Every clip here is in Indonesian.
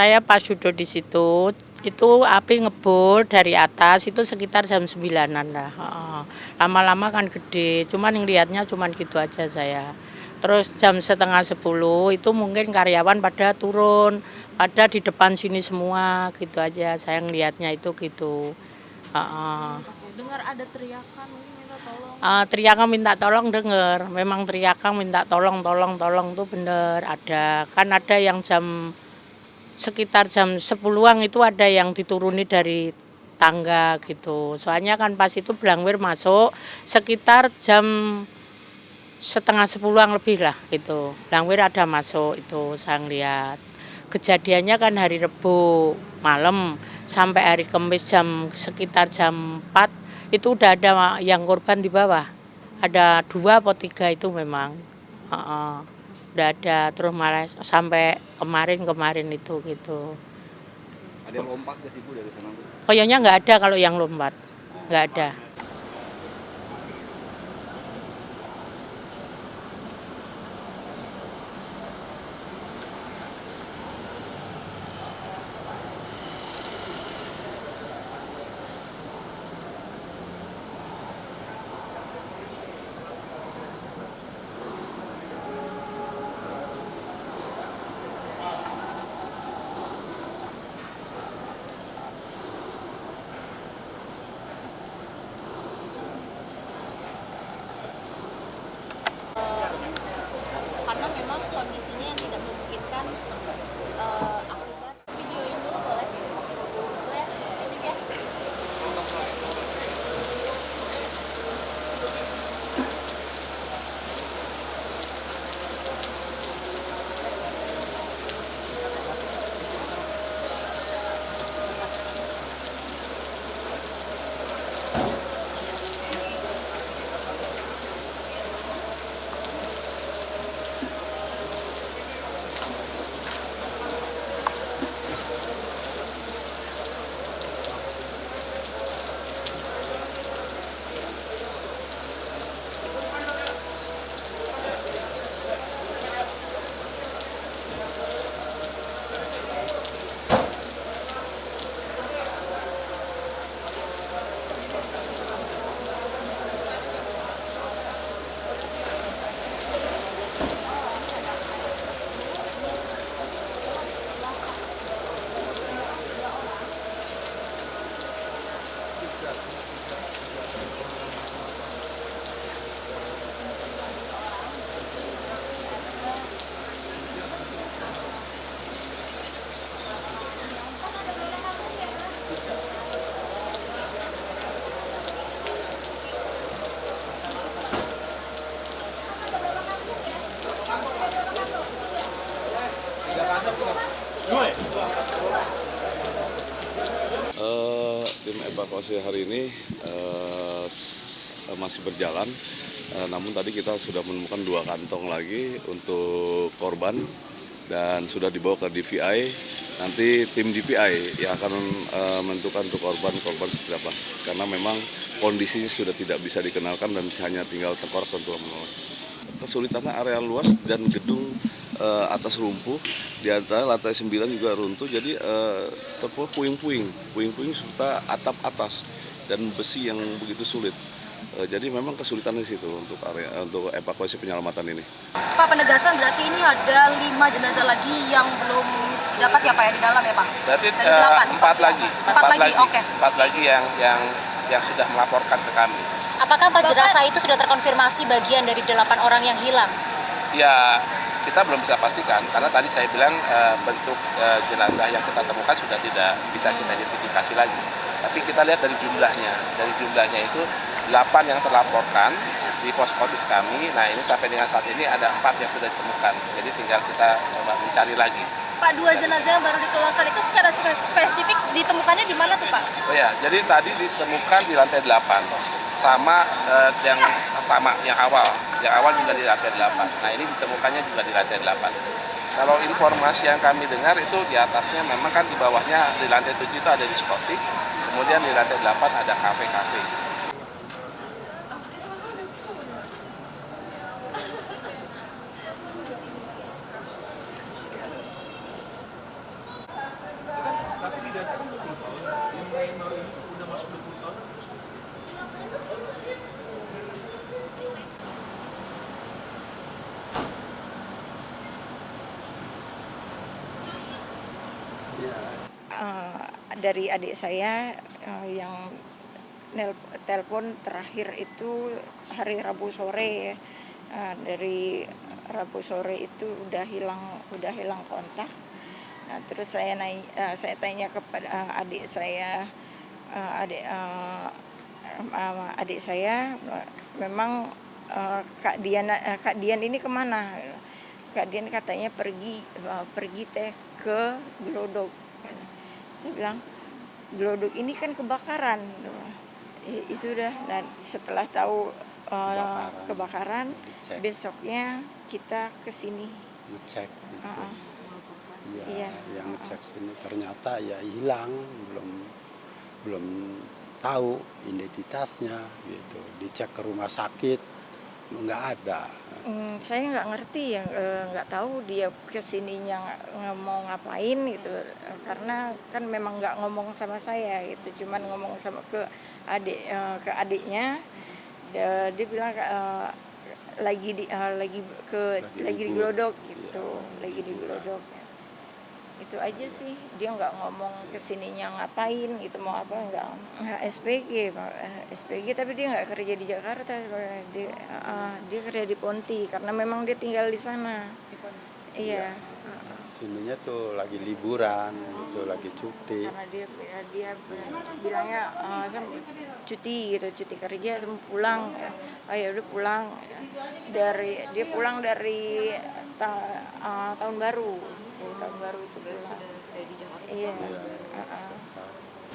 Saya pas duduk di situ, itu api ngebul dari atas itu sekitar jam 9-an lah. Heeh. Lama-lama kan gede, cuman yang lihatnya cuman gitu aja saya. Terus jam setengah 10 itu mungkin karyawan pada turun, pada di depan sini semua gitu aja. Saya ngelihatnya itu gitu. Heeh. Dengar ada teriakan mungkin minta tolong. Teriakan minta tolong denger, memang teriakan minta tolong tuh bener ada. Kan ada yang sekitar jam 10-an itu ada yang dituruni dari tangga gitu. Soalnya kan pas itu Blangwir masuk sekitar jam setengah 10-an lebih lah gitu. Blangwir ada masuk itu saya lihat. Kejadiannya kan hari Rebo malam sampai hari Kamis sekitar jam 4 itu udah ada yang korban di bawah. Ada 2 atau 3 itu memang. Heeh. Udah ada terus malah sampai kemarin itu gitu. Ada yang lompat ke situ dari sana, Bu? Kayaknya nggak ada kalau yang lompat, nggak ada. Karena memang kondisinya yang tidak memungkinkan akibat videoin dulu boleh? Boleh ya? Tim evakuasi hari ini masih berjalan, namun tadi kita sudah menemukan 2 kantong lagi untuk korban dan sudah dibawa ke DVI. Nanti tim DVI yang akan menentukan untuk korban seperti apa, karena memang kondisinya sudah tidak bisa dikenalkan dan hanya tinggal tengkorak dan tulang belulang. Kesulitannya area luas dan gedung atas rumpuh, di antara lantai 9 juga runtuh, jadi puing-puing serta atap atas dan besi yang begitu sulit. Jadi memang kesulitan di situ untuk evakuasi penyelamatan ini. Pak, penegasan berarti ini ada 5 jenazah lagi yang belum dapat ya Pak ya di dalam ya Pak? Berarti dari 8. 4 lagi. 4 lagi, oke. 4 lagi yang sudah melaporkan ke kami. Apakah 4 jenazah itu sudah terkonfirmasi bagian dari 8 orang yang hilang? Ya, kita belum bisa pastikan karena tadi saya bilang bentuk jenazah yang kita temukan sudah tidak bisa kita identifikasi lagi. Tapi kita lihat dari jumlahnya. Dari jumlahnya itu 8 yang terlaporkan di poskotis kami. Nah, ini sampai dengan saat ini ada 4 yang sudah ditemukan. Jadi tinggal kita coba mencari lagi. Pak, 2 jenazah yang baru dikeluarkan itu secara spesifik ditemukannya di mana tuh Pak? Oh ya, jadi tadi ditemukan di lantai 8 sama yang pertama, yang awal juga di lantai 8. Nah, ini ditemukannya juga di lantai 8. Kalau informasi yang kami dengar itu di atasnya memang kan di bawahnya di lantai 7 itu ada diskotik, kemudian di lantai 8 ada kafe-kafe. dari adik saya yang telepon terakhir itu hari Rabu sore ya. Dari Rabu sore itu udah hilang kontak. Nah, terus saya tanya kepada adik saya, adik saya memang Kak Dian ini kemana? Kak Dian katanya pergi teh ke Glodok. Saya bilang Glodok ini kan kebakaran. Itu udah. Nah, setelah tahu kebakaran, besoknya kita ke sini ngecek gitu. Iya. Yang ngecek sini ternyata ya hilang, belum tahu identitasnya gitu. Dicek ke rumah sakit nggak ada. Saya nggak ngerti ya, nggak tahu dia kesininya mau ngapain gitu, karena kan memang nggak ngomong sama saya gitu, cuman ngomong sama ke adiknya. Dia bilang lagi di Glodok gitu, lagi di Glodok. Itu aja sih, dia nggak ngomong kesininya ngapain gitu, mau apa nggak. SPG tapi dia nggak kerja di Jakarta, dia kerja di Ponti karena memang dia tinggal di sana. Iya. Sininya tuh lagi liburan gitu, lagi cuti. Karena dia bilangnya cuti kerja, sama pulang. Ya udah pulang. Dia pulang dari tahun baru. Tahun baru itu pulang. Iya.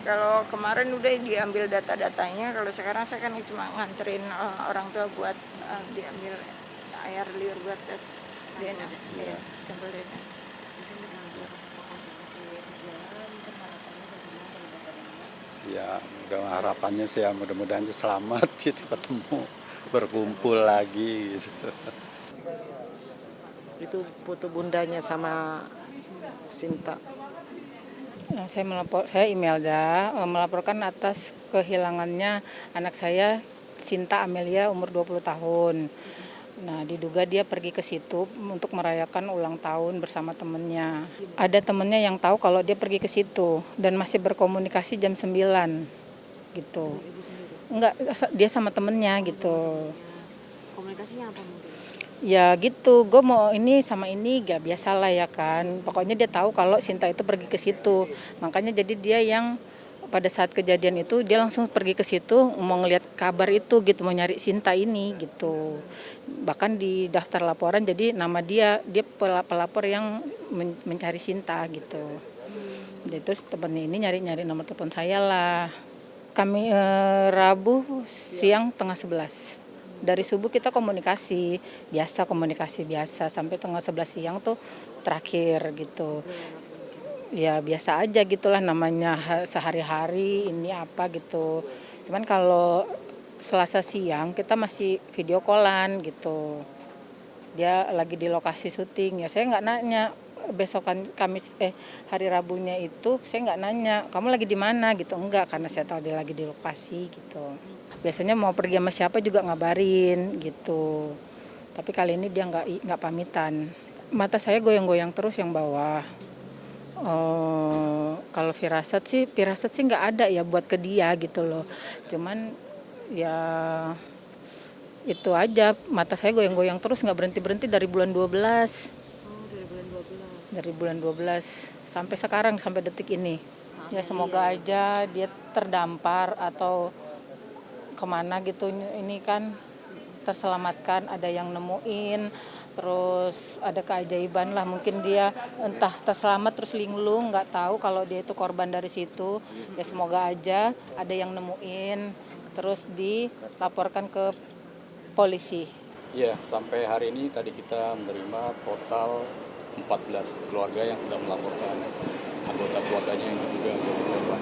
Kalau kemarin udah diambil data-datanya, kalau sekarang saya kan cuma nganterin orang tua buat diambil air liur buat tes DNA. Iya, sampel DNA. Ya, harapannya sih ya mudah-mudahan selamat gitu, ketemu, berkumpul lagi gitu. Itu foto bundanya sama Sinta. Saya Imelda melaporkan atas kehilangannya anak saya Sinta Amelia umur 20 tahun. Nah, diduga dia pergi ke situ untuk merayakan ulang tahun bersama temennya. Ada temennya yang tahu kalau dia pergi ke situ dan masih berkomunikasi jam 9 gitu. Enggak, dia sama temennya gitu. Komunikasinya apa mungkin? Ya gitu, gue mau ini sama ini gak biasa lah ya kan. Pokoknya dia tahu kalau Sinta itu pergi ke situ. Makanya jadi dia yang pada saat kejadian itu dia langsung pergi ke situ mau ngeliat kabar itu gitu, mau nyari Sinta ini gitu. Bahkan di daftar laporan jadi nama dia pelapor yang mencari Sinta gitu. Jadi terus temennya ini nyari nomor telepon saya lah. Kami Rabu siang tengah 11. Dari subuh kita komunikasi biasa sampai tengah 11 siang tuh terakhir gitu. Ya biasa aja gitulah, namanya sehari-hari ini apa gitu. Cuman kalau Selasa siang kita masih video callan gitu. Dia lagi di lokasi syuting, ya saya nggak nanya. Besokan hari Rabunya itu saya nggak nanya kamu lagi di mana gitu, enggak, karena saya tahu dia lagi di lokasi gitu. Biasanya mau pergi sama siapa juga ngabarin gitu, tapi kali ini dia nggak pamitan. Mata saya goyang-goyang terus yang bawah. Kalau firasat sih nggak ada ya buat ke dia gitu loh, cuman ya itu aja, mata saya goyang-goyang terus nggak berhenti dari bulan 12. Dari bulan 12 sampai sekarang, sampai detik ini. Ya semoga aja dia terdampar atau kemana gitu, ini kan terselamatkan, ada yang nemuin, terus ada keajaiban lah, mungkin dia entah terselamat terus linglung, nggak tahu kalau dia itu korban dari situ. Ya semoga aja ada yang nemuin, terus dilaporkan ke polisi. Ya, sampai hari ini tadi kita menerima total 14 keluarga yang sudah melaporkan anggota keluarganya yang diduga menjadi korban.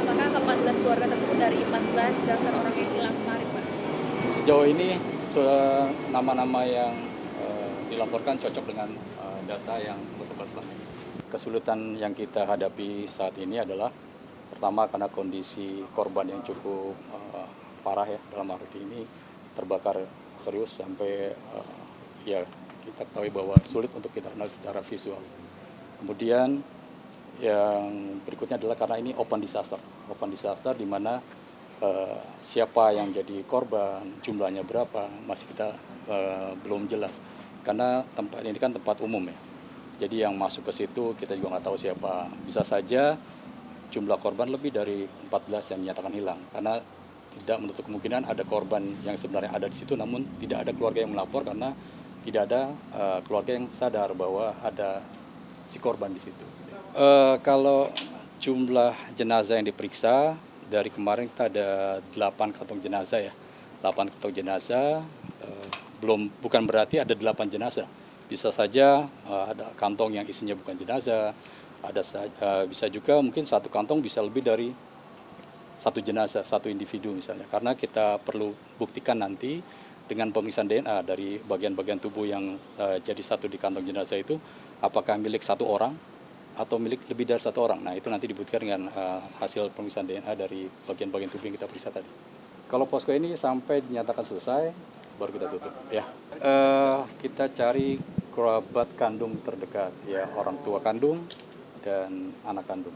Apakah 14 keluarga tersebut dari 14 daftar orang yang hilang kemarin, Pak? Sejauh ini nama-nama yang dilaporkan cocok dengan data yang tersebar selama ini. Kesulitan yang kita hadapi saat ini adalah pertama karena kondisi korban yang cukup parah ya, dalam arti ini terbakar serius sampai ya kita ketahui bahwa sulit untuk kita kenal secara visual. Kemudian Yang berikutnya adalah karena ini open disaster di mana siapa yang jadi korban, jumlahnya berapa, masih kita belum jelas. Karena tempat ini kan tempat umum ya. Jadi yang masuk ke situ kita juga nggak tahu siapa. Bisa saja jumlah korban lebih dari 14 yang dinyatakan hilang. Karena tidak menutup kemungkinan ada korban yang sebenarnya ada di situ, namun tidak ada keluarga yang melapor karena tidak ada keluarga yang sadar bahwa ada si korban di situ. Kalau jumlah jenazah yang diperiksa, dari kemarin kita ada 8 kantong jenazah ya. 8 kantong jenazah, bukan berarti ada 8 jenazah. Bisa saja ada kantong yang isinya bukan jenazah, bisa juga mungkin satu kantong bisa lebih dari satu jenazah, satu individu misalnya. Karena kita perlu buktikan nanti dengan pemeriksaan DNA dari bagian-bagian tubuh yang jadi satu di kantong jenazah itu, apakah milik satu orang atau milik lebih dari satu orang. Nah, itu nanti dibuktikan dengan hasil pemeriksaan DNA dari bagian-bagian tubuh yang kita periksa tadi. Kalau posko ini sampai dinyatakan selesai, baru kita tutup. Ya, kita cari kerabat kandung terdekat, ya orang tua kandung dan anak kandung.